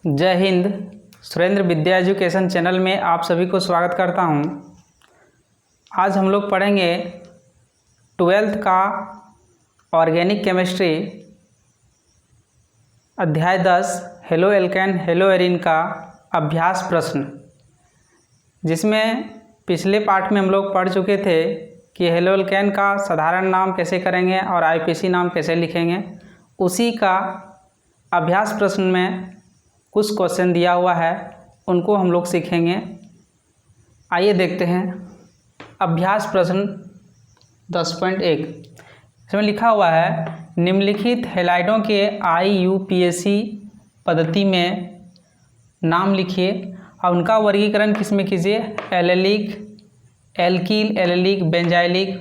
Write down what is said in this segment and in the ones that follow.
जय हिंद। सुरेंद्र विद्या education channel में आप सभी को स्वागत करता हूं। आज हम लोग पढ़ेंगे 12th का ऑर्गेनिक केमिस्ट्री अध्याय 10 हेलो एल्केन हेलो एरीन का अभ्यास प्रश्न, जिसमें पिछले पार्ट में हम लोग पढ़ चुके थे कि हेलो एल्केन का साधारण नाम कैसे करेंगे और आईपीसी नाम कैसे लिखेंगे। उसी का अभ्यास प्रश्न में कुछ क्वेश्चन दिया हुआ है, उनको हम लोग सीखेंगे। आइए देखते हैं। अभ्यास प्रश्न 10.1 इसमें लिखा हुआ है, निम्नलिखित हैलाइडों के IUPAC पद्धति में नाम लिखिए और उनका वर्गीकरण किसमें कीजिए। एलेलिक, एल्कील, एलेलिक, बेंजाइलिक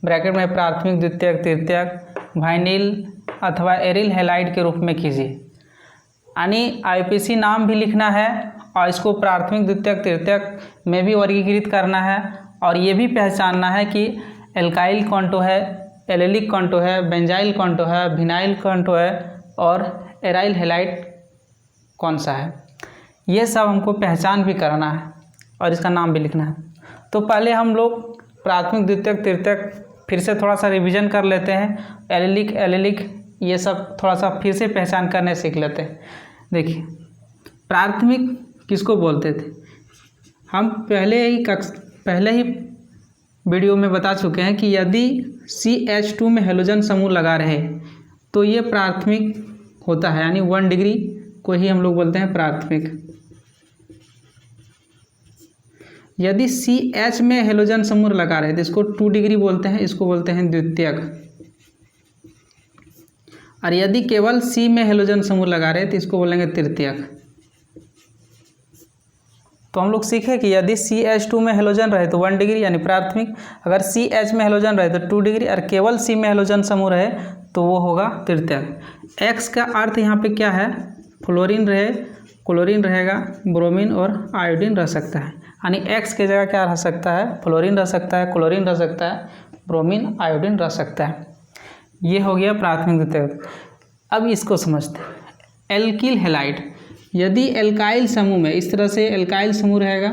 ब्रैकेट में प्राथमिक, द्वितीयक, तृतीयक, वाइनिल अथवा एरिल हैलाइड के रूप में कीजिए। यानी IUPAC नाम भी लिखना है और इसको प्राथमिक, द्वितीयक, तृतीयक में भी वर्गीकृत करना है और ये भी पहचानना है कि एल्काइल कौन तो है, एलेलिक कौन तो है, बेंजाइल कौन तो है, विनाइल कौन तो है और एराइल हैलाइड कौन सा है। ये सब हमको पहचान भी करना है और इसका नाम भी लिखना है। तो पहले हम लोग प्राथमिक, द्वितीयक, तृतीयक फिर से थोड़ा सा रिवीजन कर लेते हैं। एलेलिक ये सब थोड़ा सा फिर से पहचान करने सीख लेते हैं। देखिए, प्राथमिक किसको बोलते थे, हम पहले ही वीडियो में बता चुके हैं कि यदि CH2 में हेलोजन समूह लगा रहे तो ये प्राथमिक होता है, यानी 1 डिग्री को ही हम लोग बोलते हैं प्राथमिक। यदि CH में हेलोजन समूह लगा रहे तो इसको 2 डिग्री बोलते हैं, इसको बोलते हैं द्वितीयक। और यदि केवल C में हेलोजन समूह लगा रहे तो इसको बोलेंगे तृतीयक। तो हम लोग सीखे कि यदि CH2 में हेलोजन रहे तो 1 डिग्री यानी प्राथमिक, अगर CH में हेलोजन रहे तो 2 डिग्री और केवल C में हेलोजन समूह रहे तो वो होगा तृतीयक। X का अर्थ यहाँ पे क्या है, फ्लोरीन रहे, क्लोरीन रहेगा, ब्रोमीन और आयोडीन रह सकता है। यानी X की जगह क्या रह सकता है, फ्लोरीन रह सकता है, क्लोरीन रह सकता है, ब्रोमीन, आयोडीन रह सकता है। ये हो गया प्राथमिक, द्वितीयक। अब इसको समझते हैं। एल्कील हैलाइड, यदि एल्काइल समूह में इस तरह से एल्काइल समूह रहेगा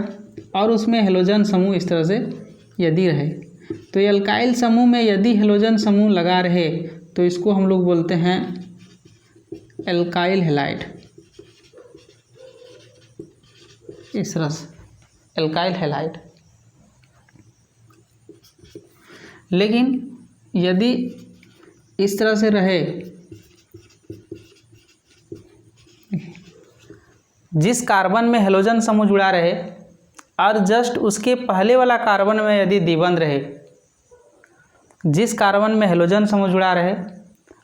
और उसमें हेलोजन समूह इस तरह से यदि रहे, तो एल्काइल समूह में यदि हेलोजन समूह लगा रहे तो इसको हम लोग बोलते हैं एल्काइल हैलाइड। इस तरह से एल्काइल हैलाइड। लेकिन यदि इस तरह से रहे, जिस कार्बन में हेलोजन समूह जुड़ा रहे और जस्ट उसके पहले वाला कार्बन में यदि द्विबंध रहे, जिस कार्बन में हेलोजन समूह जुड़ा रहे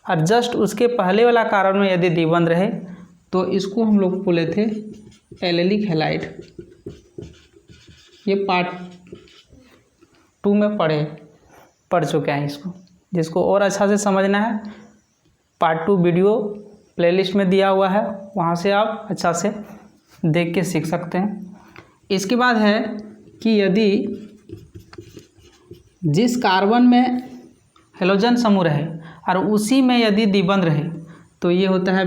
और जस्ट उसके पहले वाला कार्बन में यदि द्विबंध रहे तो इसको हम लोग बोले थे एलेलिक हैलाइड। ये पार्ट 2 में पढ़ चुके हैं इसको। जिसको और अच्छा से समझना है, पार्ट 2 वीडियो प्लेलिस्ट में दिया हुआ है, वहाँ से आप अच्छा से देख के सीख सकते हैं। इसके बाद है कि यदि जिस कार्बन में हेलोजन समूह रहे और उसी में यदि द्विबंध रहे तो ये होता है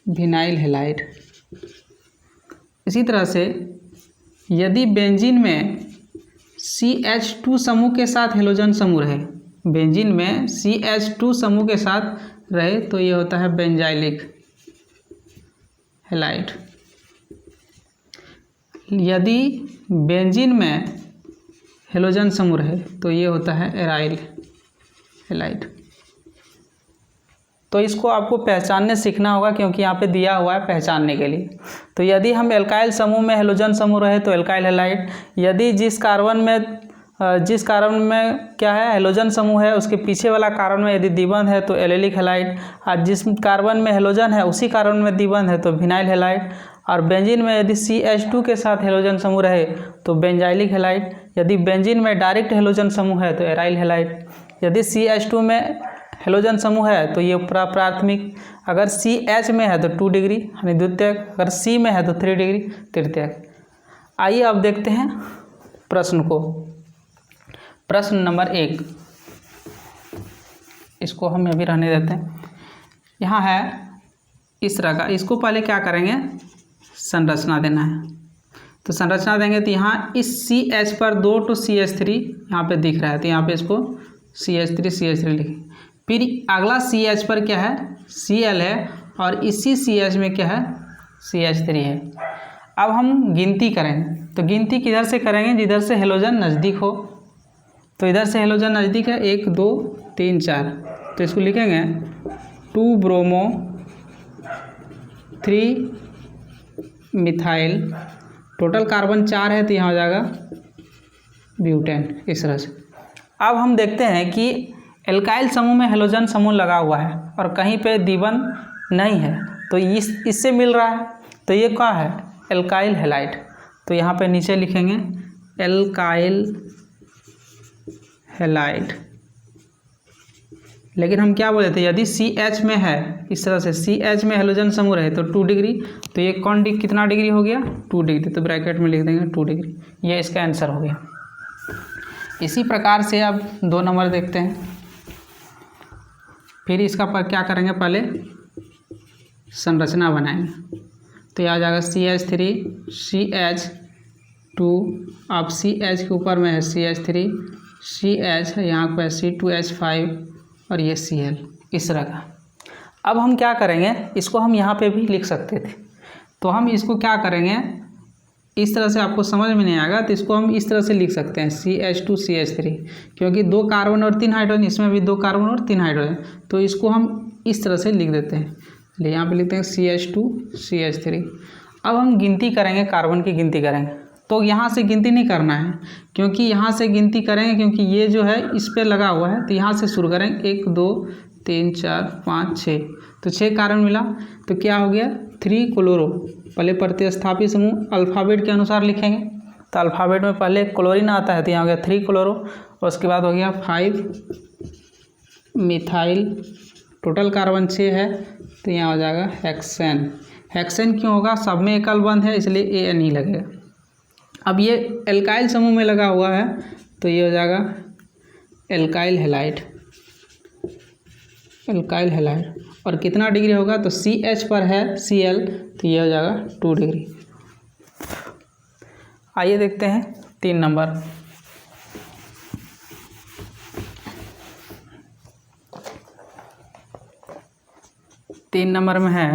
विनाइल हैलाइड। इसी तरह से यदि बेंजीन में CH2 समूह के साथ हेलोजन समूह रहे, बेंजीन में CH2 समूह के साथ रहे तो ये होता है बेंजाइलिक हैलाइड। यदि बेंजीन में हेलोजन समूह रहे तो ये होता है एराइल हैलाइड। तो इसको आपको पहचानने सीखना होगा, क्योंकि यहाँ पे दिया हुआ है पहचानने के लिए। तो यदि हम एल्काइल समूह में हेलोजन समूह रहे तो एल्काइल हैलाइड। यदि जिस कार्बन में क्या है हेलोजन समूह है उसके पीछे वाला कार्बन में यदि द्विबंध है तो एलेलिक हैलाइड। और जिस कार्बन में हेलोजन है उसी कार्बन में द्विबंध है तो विनाइल हैलाइड। और बेंजीन में यदि CH2 के साथ हेलोजन समूह रहे तो बेंजाइलिक हैलाइड। यदि बेंजीन में डायरेक्ट हेलोजन समूह है तो एराइल हैलाइड। यदि CH2 में हेलोजन समूह है तो ये प्राथमिक, अगर CH में है तो 2 डिग्री यानी द्वितीयक, अगर C में है तो 3 डिग्री तृतीयक। आइए अब देखते हैं प्रश्न को। प्रश्न नंबर 1, इसको हम अभी रहने देते हैं। यहाँ है इस तरह का। इसको पहले क्या करेंगे, संरचना देना है। तो संरचना देंगे तो यहाँ इस CH पर 2 to CH3 यहाँ पे दिख रहा है, तो यहाँ पे इसको CH3 लिखें। फिर अगला CH पर क्या है, Cl है, और इसी CH में क्या है, CH3 है। अब हम गिनती करेंगे, तो गिनती किधर से करेंगे, जिधर से हेलोजन नज़दीक हो। तो इधर से हेलोजन नज़दीक है, 1 2 3 4, तो इसको लिखेंगे 2 ब्रोमो 3 मिथाइल, टोटल कार्बन 4 है, तो यहाँ हो जाएगा ब्यूटेन, इस तरह से। अब हम देखते हैं कि एल्काइल समूह में हेलोजन समूह लगा हुआ है और कहीं पे द्विबंध नहीं है, तो इससे मिल रहा है, तो ये क्या है, एल्काइल हैलाइड। तो यहाँ पे नीचे लिखेंगे एल्काइल हैलाइड। लेकिन हम क्या बोले थे, यदि CH में है, इस तरह से CH में हेलोजन समूह रहे तो 2 डिग्री, तो ये कितना डिग्री हो गया, 2 डिग्री, तो ब्रैकेट में लिख देंगे 2 डिग्री, ये इसका आंसर हो गया। इसी प्रकार से अब 2 नंबर देखते हैं। फिर इसका पर क्या करेंगे, पहले संरचना बनाएंगे। तो यह आ जाएगा CH3 CH2, अब CH के ऊपर में है CH3 CH, यहाँ पर C2H5 और ये Cl, इस तरह का। अब हम क्या करेंगे, इसको हम यहाँ पे भी लिख सकते थे, तो हम इसको क्या करेंगे, इस तरह से आपको समझ में नहीं आएगा तो इसको हम इस तरह से लिख सकते हैं CH2 CH3, क्योंकि 2 कार्बन और 3 हाइड्रोजन, इसमें भी 2 कार्बन और 3 हाइड्रोजन, तो इसको हम इस तरह से लिख देते हैं। चलिए यहाँ पे लिखते हैं CH2 CH3। अब हम गिनती करेंगे, कार्बन की गिनती करेंगे। तो यहाँ से गिनती नहीं करना है, क्योंकि यहाँ से गिनती करेंगे, क्योंकि ये जो है इस पर लगा हुआ है, तो यहाँ से शुरू करेंगे 1 2 3 4 5 6, तो 6 कार्बन मिला, तो क्या हो गया 3 क्लोरो। पहले प्रतिस्थापित समूह अल्फ़ाबेट के अनुसार लिखेंगे, तो अल्फ़ाबेट में पहले क्लोरीन आता है, तो यहाँ हो गया 3 क्लोरो, और उसके बाद हो गया 5 मिथाइल, टोटल कार्बन 6 है, तो यहाँ हो जाएगा हेक्सेन। हेक्सेन क्यों होगा, सब में एकल बंध है, इसलिए AN ही लगेगा। अब ये एल्काइल समूह में लगा हुआ है, तो ये हो जाएगा एल्काइल हैलाइड, एल्काइल हैलाइड। और कितना डिग्री होगा, तो CH पर है Cl, तो ये हो जाएगा 2 डिग्री। आइए देखते हैं 3 नंबर। तीन नंबर में है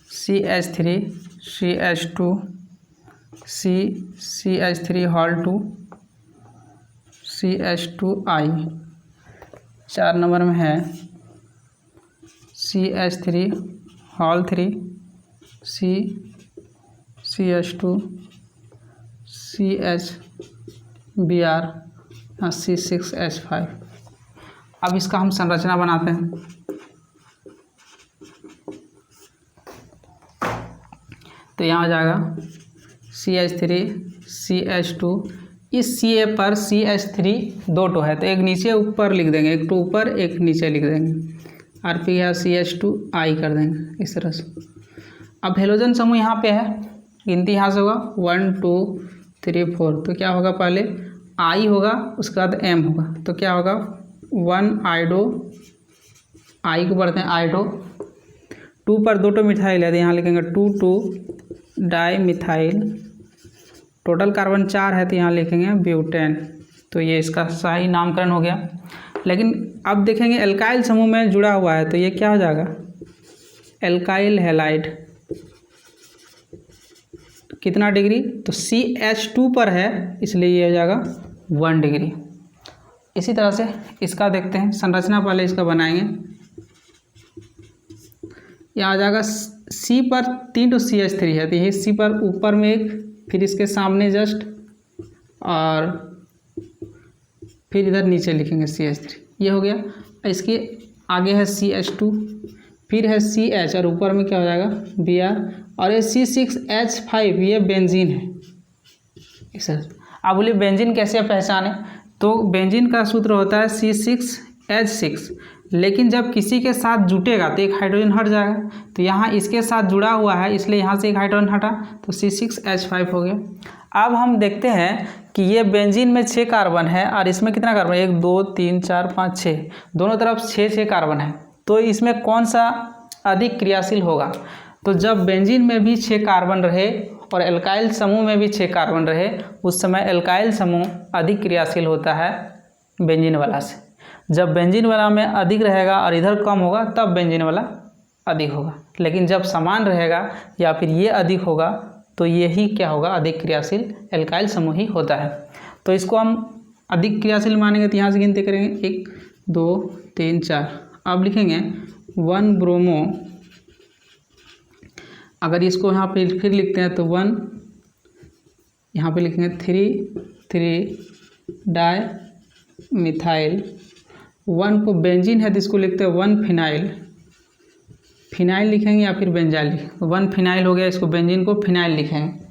CH3 CH2 CH3 whole 2 CH2I। 4 number में है CH3 whole 3 CH2 CHBr C6H5। अब इसका हम संरचना बनाते हैं। तो यहाँ आ जाएगा CH3 CH2, इस CA पर CH3 2 टो है, तो एक नीचे ऊपर लिख देंगे, एक टो ऊपर एक नीचे लिख देंगे, और फिर यहाँ CH2I कर देंगे, इस तरह से। अब हेलोजन समूह यहाँ पे है, गिनती यहाँ से होगा 1 2 3 4, तो क्या होगा, पहले I होगा, उसके बाद M होगा, तो क्या होगा 1 आइडो, I को पढ़ते हैं आइडो, 2 पर 2 टो मिथाइल है, तो यहाँ लिखेंगे 2 2 डाई मिथाइल, टोटल कार्बन 4 है, तो यहाँ लिखेंगे ब्यूटेन। तो ये इसका सही नामकरण हो गया। लेकिन अब देखेंगे एल्काइल समूह में जुड़ा हुआ है, तो ये क्या हो जाएगा, एल्काइल हैलाइड। कितना डिग्री, तो CH2 पर है, इसलिए ये हो जाएगा 1 डिग्री। इसी तरह से इसका देखते हैं संरचना, पहले इसका बनाएंगे। यहाँ आ जाएगा C पर 3 टू CH3 है, तो ये C पर ऊपर में एक, फिर इसके सामने जस्ट, और फिर इधर नीचे लिखेंगे CH3, ये हो गया। इसके आगे है CH2, फिर है CH, और ऊपर में क्या हो जाएगा Br, और ये C6H5 ये बेंजीन है। सर आप बोलिए बेंजीन कैसे पहचाने, तो बेंजीन का सूत्र होता है C6H6, लेकिन जब किसी के साथ जुटेगा तो एक हाइड्रोजन हट जाएगा, तो यहाँ इसके साथ जुड़ा हुआ है, इसलिए यहाँ से एक हाइड्रोजन हटा, तो C6H5 हो गया। अब हम देखते हैं कि ये बेंजीन में 6 कार्बन है, और इसमें कितना कार्बन, 1 2 3 4 5 6, दोनों तरफ 6 6 कार्बन है। तो इसमें कौन सा अधिक क्रियाशील होगा। तो जब बेंजीन में भी 6 कार्बन रहे और एल्काइल समूह में भी 6 कार्बन रहे, उस समय एल्काइल समूह अधिक क्रियाशील होता है बेंजीन वाला से। जब बेंजीन वाला में अधिक रहेगा और इधर कम होगा तब बेंजीन वाला अधिक होगा। लेकिन जब समान रहेगा या फिर ये अधिक होगा तो ये ही क्या होगा, अधिक क्रियाशील एल्काइल समूह ही होता है। तो इसको हम अधिक क्रियाशील मानेंगे तो यहाँ से गिनती करेंगे 1 2 3 4। अब लिखेंगे 1 ब्रोमो, अगर इसको यहाँ पे फिर लिखते हैं तो 1, यहाँ पे लिखेंगे 3 डाई मिथाइल। 1 को बेंजीन है तो इसको लिखते हैं 1 फिनाइल, फिनाइल लिखेंगे या फिर बेंजाइल। 1 फिनाइल हो गया, इसको बेंजीन को फिनाइल लिखेंगे।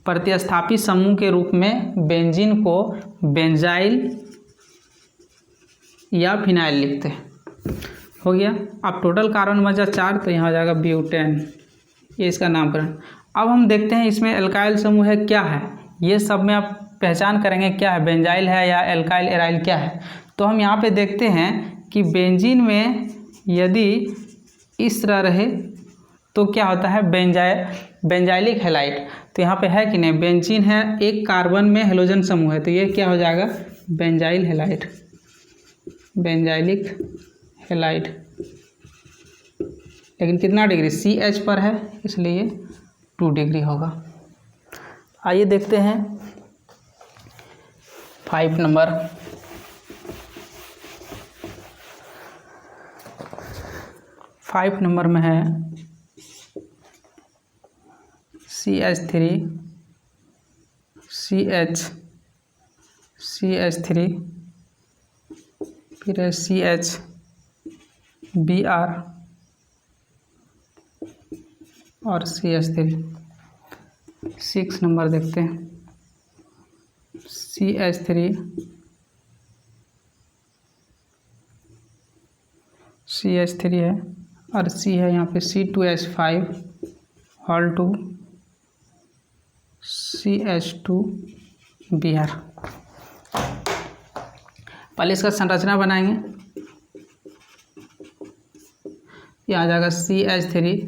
प्रतिस्थापी समूह के रूप में बेंजीन को बेंजाइल या फिनाइल लिखते हैं। हो गया। अब टोटल कार्बन बचा 4 तो यहाँ हो जाएगा ब्यूटेन, ये इसका नामकरण। अब हम देखते हैं इसमें एल्काइल समूह है क्या है, ये सब में आप पहचान करेंगे क्या है, बेंजाइल है या एल्काइल एराइल क्या है। तो हम यहाँ पे देखते हैं कि बेंजीन में यदि इस तरह रहे तो क्या होता है, बेंजाइलिक हैलाइड। तो यहाँ पे है कि नहीं, बेंजीन है, एक कार्बन में हेलोजन समूह है, तो ये क्या हो जाएगा, बेंजाइल हैलाइड, बेंजाइलिक हैलाइड। लेकिन कितना डिग्री, CH पर है इसलिए 2 डिग्री होगा। आइए देखते हैं 5 नंबर। फाइव नंबर में है CH3 CH3 फिर है CHBr और CH3। 6 नंबर देखते हैं CH3 है और C है यहाँ पे C2H5 हॉल 2 CH2Br। पहले इसका संरचना बनाएंगे। ये आ जाएगा CH3,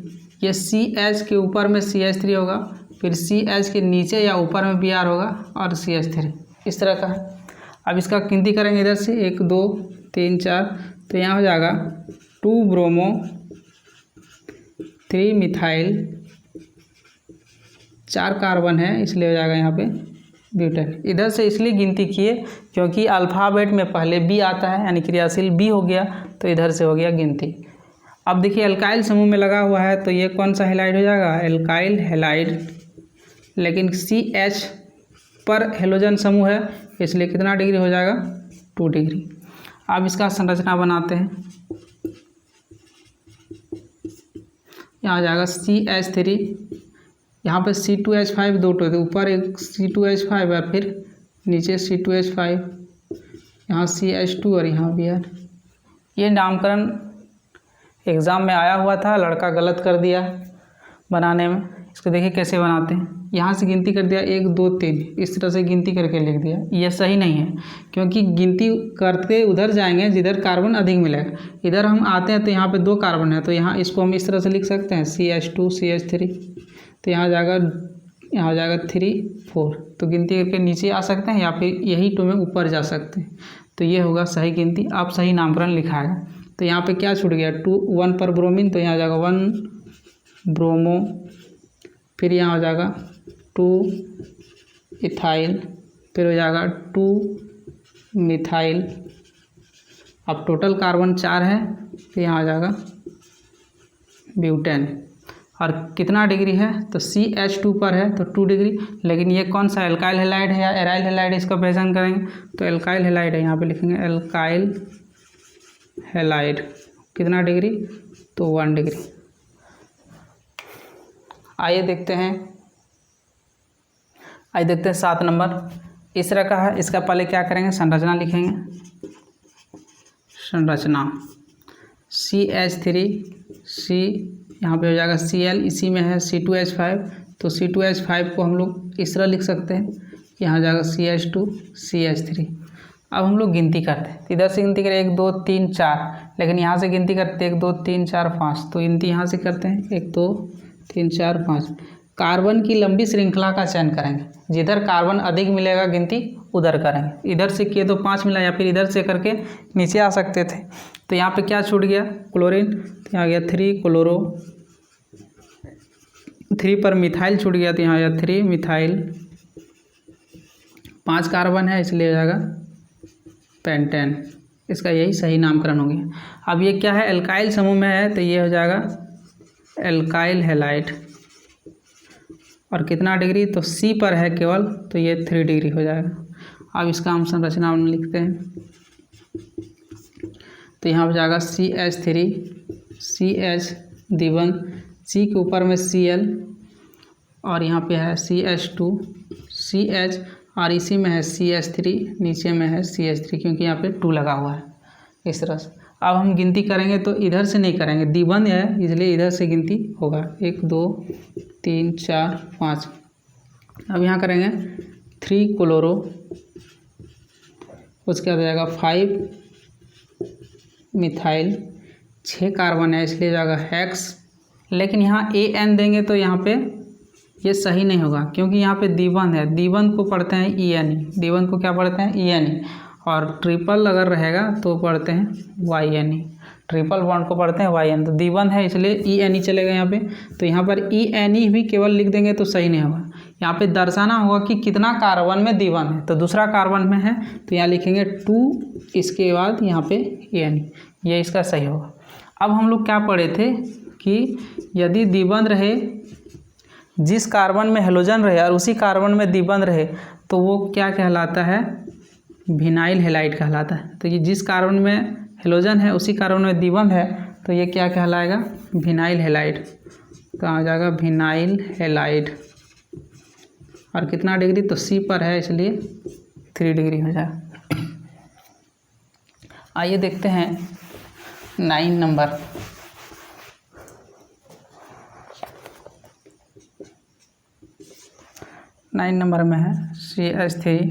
ये CH के ऊपर में CH3 होगा, फिर CH के नीचे या ऊपर में Br होगा और CH3 इस तरह का है। अब इसका गिनती करेंगे इधर से 1 2 3 4, तो यहाँ हो जाएगा 2 ब्रोमो 3 मिथाइल, 4 कार्बन है इसलिए हो जाएगा यहाँ पे ब्यूटेन। इधर से इसलिए गिनती किए क्योंकि अल्फ़ाबेट में पहले बी आता है, यानी क्रियाशील बी हो गया, तो इधर से हो गया गिनती। अब देखिए एल्काइल समूह में लगा हुआ है तो ये कौन सा हैलाइड हो जाएगा, एल्काइल हैलाइड। लेकिन CH पर हेलोजन समूह है इसलिए कितना डिग्री हो जाएगा, 2 डिग्री। अब इसका संरचना बनाते हैं। यहाँ आ जाएगा CH3, यहाँ पे C2H5 2 तो ऊपर एक C2H5 और फिर नीचे C2H5, यहाँ CH2 और यहाँ Br। ये नामकरण एग्ज़ाम में आया हुआ था, लड़का गलत कर दिया बनाने में। इसको देखिए कैसे बनाते हैं, यहाँ से गिनती कर दिया 1 2 3, इस तरह से गिनती करके लिख दिया। ये सही नहीं है क्योंकि गिनती करते उधर जाएंगे जिधर कार्बन अधिक मिलेगा। इधर हम आते हैं तो यहाँ पे 2 कार्बन है, तो यहाँ इसको हम इस तरह से लिख सकते हैं CH2 CH3, तो यहाँ जाएगा 3 4, तो गिनती करके नीचे आ सकते हैं या फिर यही 2 में ऊपर जा सकते हैं। तो ये होगा सही गिनती। आप सही नामकरण लिखाएगा। तो यहाँ पे क्या छूट गया, 1 पर ब्रोमीन, तो यहाँ आ जाएगा 1 ब्रोमो, फिर यहाँ हो जाएगा 2 इथाइल, फिर हो जाएगा 2 मिथाइल। अब टोटल कार्बन 4 है, फिर यहाँ आ जाएगा ब्यूटेन। और कितना डिग्री है, तो CH2 पर है तो 2 डिग्री। लेकिन ये कौन सा एल्काइल हैलाइड है या एराइल हैलाइड है, इसका पहचान करेंगे। तो एल्काइल हैलाइड है, यहाँ पे लिखेंगे एल्काइल हैलाइड। कितना डिग्री, तो 1 डिग्री। आइए देखते हैं 7 नंबर। इस तरह का है, इसका पहले क्या करेंगे, संरचना लिखेंगे। संरचना CH3 C, यहाँ पे हो जाएगा Cl, इसी में है C2H5, तो C2H5 को हम लोग इस तरह लिख सकते हैं। यहाँ जाएगा CH2 CH3। अब हम लोग गिनती करते हैं, इधर से गिनती करें 1 2 3 4, लेकिन यहाँ से गिनती करते हैं 1 2 3 4 5, तो गिनती यहाँ से करते हैं 1 2 3 4 5। कार्बन की लंबी श्रृंखला का चयन करेंगे, जिधर कार्बन अधिक मिलेगा गिनती उधर करेंगे। इधर से किए तो 5 मिला, या फिर इधर से करके नीचे आ सकते थे। तो यहाँ पे क्या छूट गया, क्लोरीन, तो यहाँ गया 3 क्लोरो, 3 पर मिथाइल छूट गया, तो यहाँ गया 3 मिथाइल, 5 कार्बन है इसलिए हो जाएगा पेंटेन। इसका यही सही नामकरण हो गया। अब ये क्या है, एल्काइल समूह में है, तो ये हो जाएगा एल्काइल हैलाइड। और कितना डिग्री, तो सी पर है केवल, तो ये 3 डिग्री हो जाएगा। अब इसका हम संरचना में लिखते हैं, तो यहाँ पर जाएगा CH3, CH द्विबंध, C के ऊपर में Cl, और यहाँ पे है CH2, CH, और इसी में है CH3, नीचे में है CH3, क्योंकि यहाँ पे 2 लगा हुआ है इस तरह से। अब हम गिनती करेंगे तो इधर से नहीं करेंगे, द्विबंध है इसलिए इधर से गिनती होगा 1 2 3 4 5। अब यहाँ करेंगे 3 क्लोरो, उसके बाद जाएगा 5 मिथाइल, 6 कार्बन है इसलिए जाएगा हेक्स। लेकिन यहाँ AN देंगे तो यहाँ पे ये सही नहीं होगा, क्योंकि यहाँ पे द्विबंध है, द्विबंध को पढ़ते हैं ENE, द्विबंध को क्या पढ़ते हैं ENE, और ट्रिपल अगर रहेगा तो पढ़ते हैं YNE, ट्रिपल बॉन्ड को पढ़ते हैं YN। तो द्विबंध है इसलिए ENE चलेगा यहाँ पे। तो यहाँ पर ENE भी केवल लिख देंगे तो सही नहीं होगा, यहाँ पे दर्शाना होगा कि कितना कार्बन में द्विबंध है। तो दूसरा कार्बन में है तो यहाँ लिखेंगे 2, इसके बाद यहाँ पे ENE, ये इसका सही होगा। अब हम लोग क्या पढ़े थे कि यदि द्विबंध रहे, जिस कार्बन में हेलोजन रहे और उसी कार्बन में द्विबंध रहे, तो वो क्या कहलाता है, विनाइल हैलाइड कहलाता है। तो ये जिस कार्बन में हेलोजन है उसी कार्बन में द्विबंध है, तो ये क्या कहलाएगा, विनाइल हैलाइड। तो आ जाएगा विनाइल हैलाइड। और कितना डिग्री, तो C पर है इसलिए 3 डिग्री हो जाएगा। आइए देखते हैं 9 नंबर। नाइन नंबर में है CH3,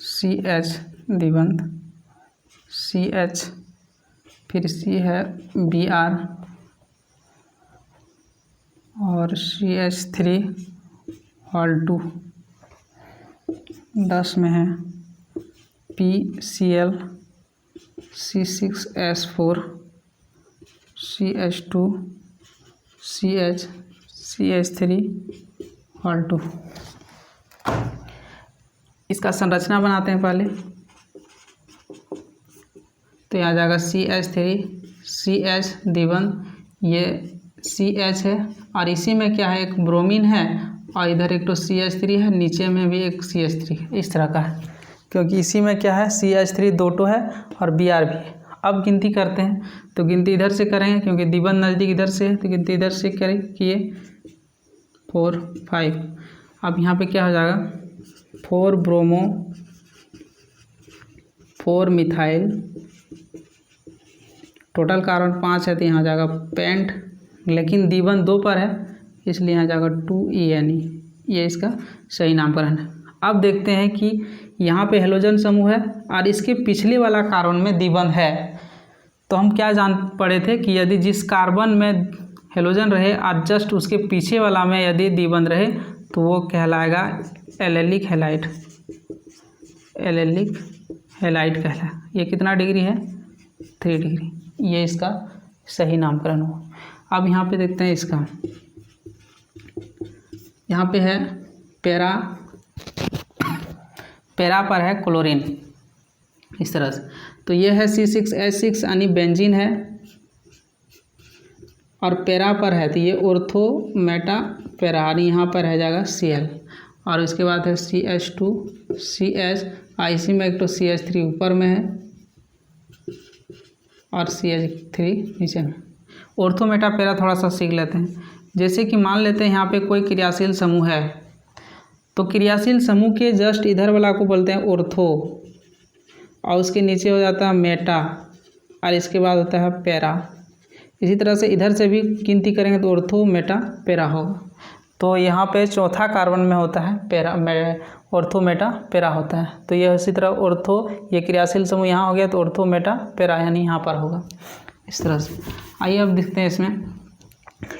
CH द्विबंध, CH, फिर C है Br, और CH3 होल 2। 10 में है PCl, C6H4, CH2, CH, CH3 whole 2। इसका संरचना बनाते हैं पहले। तो यहाँ जाएगा CH3, CH द्विबंध, ये CH है, और इसी में क्या है, एक ब्रोमीन है, और इधर एक तो CH3 है, नीचे में भी एक CH3 है, इस तरह का है, क्योंकि इसी में क्या है, CH3 2 है और Br भी है। अब गिनती करते हैं, तो गिनती इधर से करेंगे क्योंकि द्विबंध नज़दीक इधर से है, तो गिनती इधर से करें किए 4 5। अब यहाँ पे क्या हो जाएगा, 4 ब्रोमो, 4 मिथाइल, टोटल कार्बन 5 है, तो यहाँ जाएगा पेंट, लेकिन द्विबंध 2 पर है इसलिए यहाँ जाएगा 2 ENE, ये इसका सही नामकरण है। अब देखते हैं कि यहाँ पे हेलोजन समूह है और इसके पिछले वाला कार्बन में द्विबंध है। तो हम क्या जान पड़े थे कि यदि जिस कार्बन में हेलोजन रहे और जस्ट उसके पीछे वाला में यदि द्विबंध रहे तो वो कहलाएगा एलेलिक हैलाइड, एलेलिक हैलाइड कहलाएगा। ये कितना डिग्री है, 3 डिग्री, ये इसका सही नामकरण हो। अब यहाँ पे देखते हैं इसका, यहाँ पे है पैरा पर है क्लोरीन इस तरह से, तो ये है C6H6 यानी बेंजीन है, और पैरा पर है तो ये ऑर्थो मेटा पैरा, यहाँ पर है जाएगा Cl, और इसके बाद है CH2 CH, इसी में एक तो CH3 ऊपर में है और CH3 नीचे में। ऑर्थो मेटा पैरा थोड़ा सा सीख लेते हैं। जैसे कि मान लेते हैं यहाँ पे कोई क्रियाशील समूह है, तो क्रियाशील समूह के जस्ट इधर वाला को बोलते हैं ऑर्थो, और उसके नीचे हो जाता है मेटा, और इसके बाद होता है पैरा। इसी तरह से इधर से भी गिनती करेंगे तो ऑर्थो मेटा पैरा होगा। तो यहाँ पे चौथा कार्बन में होता है पैरा ऑर्थो मेटा पैरा होता है। तो ये इसी तरह ऑर्थो, ये क्रियाशील समूह यहाँ हो गया तो ऑर्थो मेटा पैरा यानी यहाँ पर होगा इस तरह से। आइए अब देखते हैं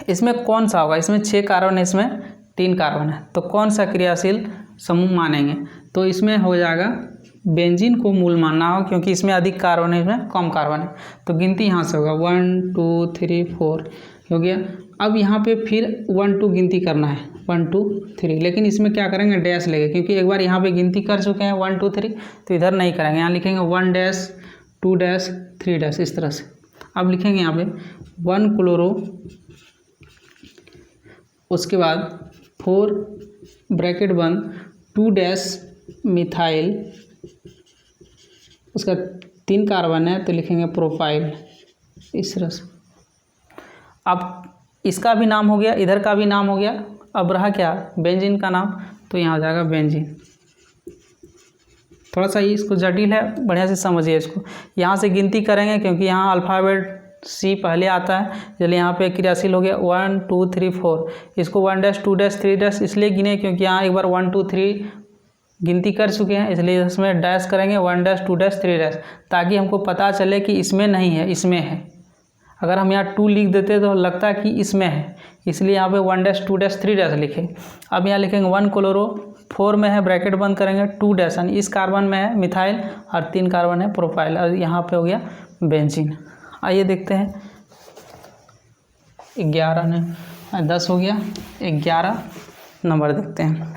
इसमें कौन सा होगा। इसमें 6 कार्बन है, इसमें 3 कार्बन है, तो कौन सा क्रियाशील समूह मानेंगे। तो इसमें हो जाएगा बेंजीन को मूल मानना होगा क्योंकि इसमें अधिक कार्बन है, इसमें कम कार्बन है। तो गिनती यहाँ से होगा 1 2 3 4 हो गया। अब यहाँ पे फिर 1 2 गिनती करना है 1 2 3, लेकिन इसमें क्या करेंगे डैश लेंगे क्योंकि एक बार यहाँ पे गिनती कर चुके हैं 1 2 3, तो इधर नहीं करेंगे। यहाँ लिखेंगे 1 डैश 2 डैश 3 डैश इस तरह से। अब लिखेंगे यहाँ पे 1 क्लोरो, उसके बाद 4 ब्रैकेट बंद 2 डैश मिथाइल, उसका 3 कार्बन है तो लिखेंगे प्रोपाइल इस तरह से। अब इसका भी नाम हो गया, इधर का भी नाम हो गया, अब रहा क्या बेंजीन का नाम, तो यहाँ हो जाएगा बेंजीन। थोड़ा सा ये इसको जटिल है, बढ़िया से समझिए इसको। यहाँ से गिनती करेंगे क्योंकि यहाँ अल्फ़ाबेट सी पहले आता है, चलिए यहाँ पे क्रियाशील हो गया 1 2 3 4, इसको 1 डैश 2 डैश 3 डैश इसलिए गिने क्योंकि यहाँ एक बार 1 2 3 गिनती कर चुके हैं, इसलिए इसमें डैश करेंगे 1 डैश 2 डैश 3 डैश, ताकि हमको पता चले कि इसमें नहीं है इसमें है। अगर हम यहाँ 2 लिख देते तो लगता है कि इसमें है, इसलिए यहाँ पे 1 डैश 2 डैश 3 डैश लिखे। अब यहाँ लिखेंगे 1 क्लोरो, 4 में है ब्रैकेट बंद करेंगे 2 डैश यानी इस कार्बन में है मिथाइल और 3 कार्बन है प्रोपाइल, और यहाँ पे हो गया बेंजीन। आइए देखते हैं 11 ने 10 हो गया, 11 नंबर देखते हैं।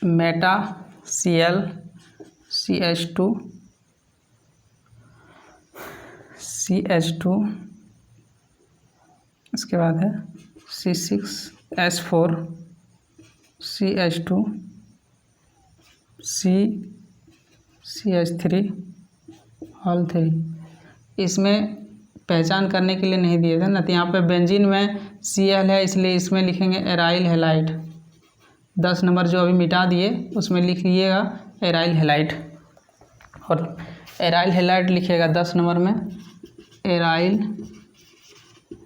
मेटा Cl CH2 इसके बाद है C6H4 CH2 CH3 ऑल 3। इसमें पहचान करने के लिए नहीं दिए थे ना, तो यहाँ पे बेंजीन में Cl है इसलिए इसमें लिखेंगे एराइल हैलाइड। 10 नंबर जो अभी मिटा दिए उसमें लिख लीजिएगा एराइल हैलाइड, और एराइल हैलाइड लिखिएगा 10 नंबर में एराइल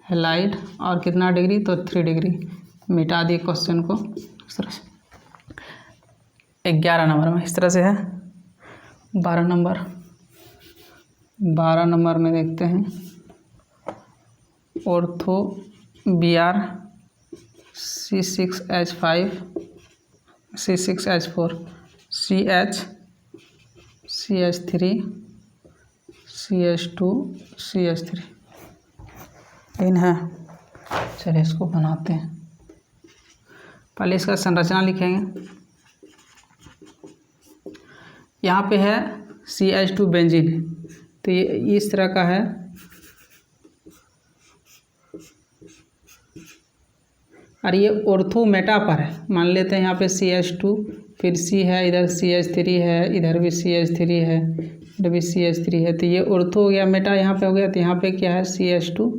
हैलाइड, और कितना डिग्री तो 3 डिग्री। मिटा दिए क्वेश्चन को इस तरह से। 11 नंबर में इस तरह से है। 12 नंबर में देखते हैं ortho Br C6H5 C6H4 CH3 CH2 CH3 इन है। चलिए इसको बनाते हैं। पहले इसका संरचना लिखेंगे। यहाँ पे है CH2 बेंजीन, तो ये इस तरह का है। और ये ऑर्थो मेटा पर है, मान लेते हैं यहाँ पे CH2 फिर C है, इधर CH3 है, इधर भी CH3 है, इधर भी CH3 है, तो ये ऑर्थो हो गया, मेटा यहाँ पे हो गया, तो यहाँ पे क्या है CH2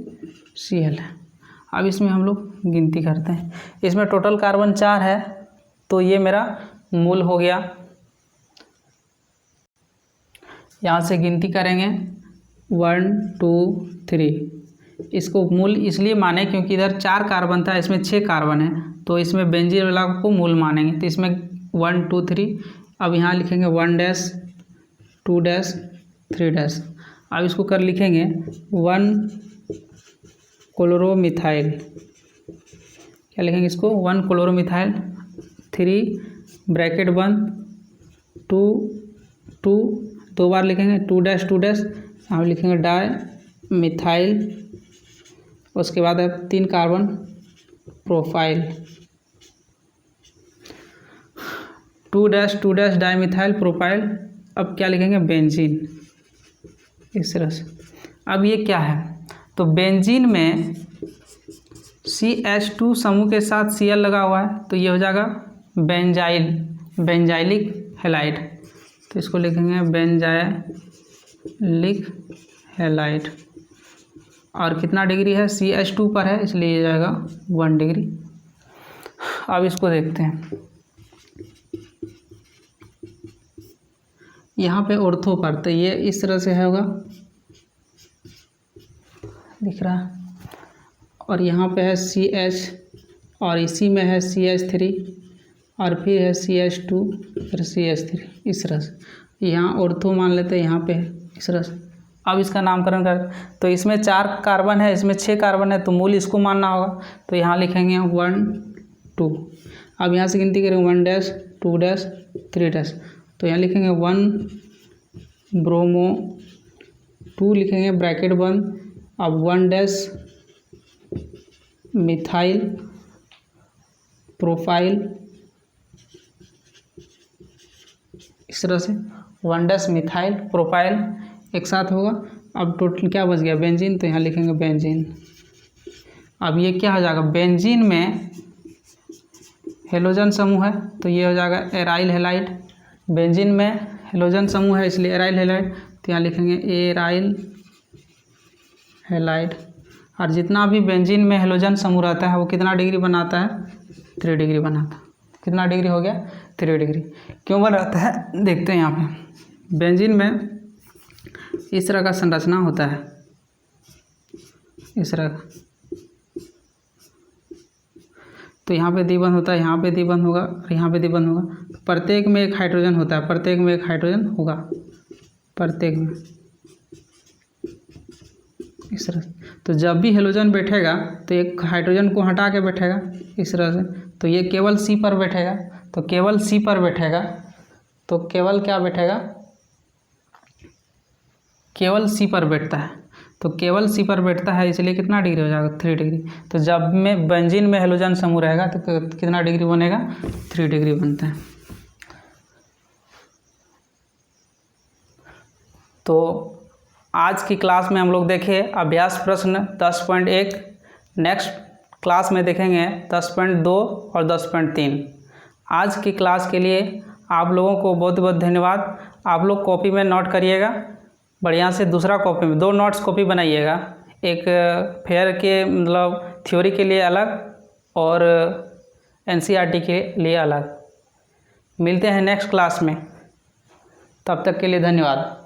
Cl है। अब इसमें हम लोग गिनती करते हैं। इसमें टोटल कार्बन 4 है, तो ये मेरा मूल हो गया। यहाँ से गिनती करेंगे 1 2 3। इसको मूल इसलिए माने क्योंकि इधर 4 कार्बन था, इसमें 6 कार्बन है, तो इसमें बेंजीन वाला को मूल मानेंगे। तो इसमें 1 2 3। अब यहाँ लिखेंगे 1 डैश 2 डैश 3 डैश। अब इसको कर लिखेंगे 1 क्लोरोमिथाइल, क्या लिखेंगे इसको 1 क्लोरोमिथाइल, 3 ब्रैकेट बंद 2 2 2 बार लिखेंगे 2 डैश 2 डैश। यहाँ लिखेंगे डाई मिथाइल, उसके बाद है 3 carbon profile, 2 dash 2 dash di methyl propyl. अब क्या लिखेंगे बेंजीन इस तरह से। अब ये क्या है, तो बेंजीन में CH2 समूह के साथ Cl लगा हुआ है, तो ये हो जाएगा बेंजाइलिक हैलाइड। तो इसको लिखेंगे बेंजाइलिक हैलाइड। और कितना डिग्री है CH2 पर है इसलिए ये जाएगा 1 डिग्री। अब इसको देखते हैं। यहाँ पे ऑर्थो पर, तो ये इस तरह से होगा, दिख रहा है। और यहाँ पे है CH और इसी में है CH3 और फिर है CH2 फिर CH3, इस तरह से। यहाँ ऑर्थो मान लेते हैं, यहाँ पे है इस तरह से। अब इसका नामकरण कर, तो इसमें 4 कार्बन है, इसमें 6 कार्बन है, तो मूल इसको मानना होगा। तो यहाँ लिखेंगे 1 2। अब यहाँ से गिनती करेंगे 1 डैश 2 डैश 3 डैश, तो यहाँ लिखेंगे 1 ब्रोमो 2 लिखेंगे ब्रैकेट बंद। अब 1 डैश मिथाइल प्रोफाइल, इस तरह से 1 डैश मिथाइल प्रोफाइल एक साथ होगा। अब टोटल क्या बच गया, बेंजीन, तो यहाँ लिखेंगे बेंजीन। अब ये क्या हो जाएगा, बेंजीन में हेलोजन समूह है तो ये हो जाएगा एराइल हैलाइड। बेंजीन में हेलोजन समूह है इसलिए एराइल हैलाइड, तो यहाँ लिखेंगे एराइल हैलाइड। और जितना भी बेंजीन में हेलोजन समूह रहता है वो कितना डिग्री बनाता है, 3 डिग्री बनाता है। कितना डिग्री हो गया, 3 डिग्री। क्यों बनाता है देखते हैं। यहाँ पे बेंजीन में इस तरह का संरचना होता है, इस तरह का, तो यहाँ पे द्विबंध होता है, यहाँ पे द्विबंध होगा और यहाँ पे द्विबंध होगा। प्रत्येक में एक हाइड्रोजन होता है, प्रत्येक में एक हाइड्रोजन होगा, प्रत्येक में इस तरह से। तो जब भी हेलोजन बैठेगा तो एक हाइड्रोजन को हटा के बैठेगा इस तरह से, तो ये केवल C पर बैठेगा, तो केवल C पर बैठेगा, तो केवल क्या बैठेगा, केवल C पर बैठता है, तो केवल C पर बैठता है इसलिए कितना डिग्री हो जाएगा, 3 डिग्री। तो जब में बेंजीन में हेलोजन समूह रहेगा तो कितना डिग्री बनेगा, 3 डिग्री बनता है। तो आज की क्लास में हम लोग देखे अभ्यास प्रश्न 10.1, नेक्स्ट क्लास में देखेंगे 10.2 और 10.3। आज की क्लास के लिए आप लोगों को बहुत बहुत धन्यवाद। आप लोग कॉपी में नोट करिएगा बढ़िया से, दूसरा कॉपी में 2 नोट्स कॉपी बनाइएगा, एक फेयर के मतलब थ्योरी के लिए अलग और NCERT के लिए अलग। मिलते हैं नेक्स्ट क्लास में, तब तक के लिए धन्यवाद।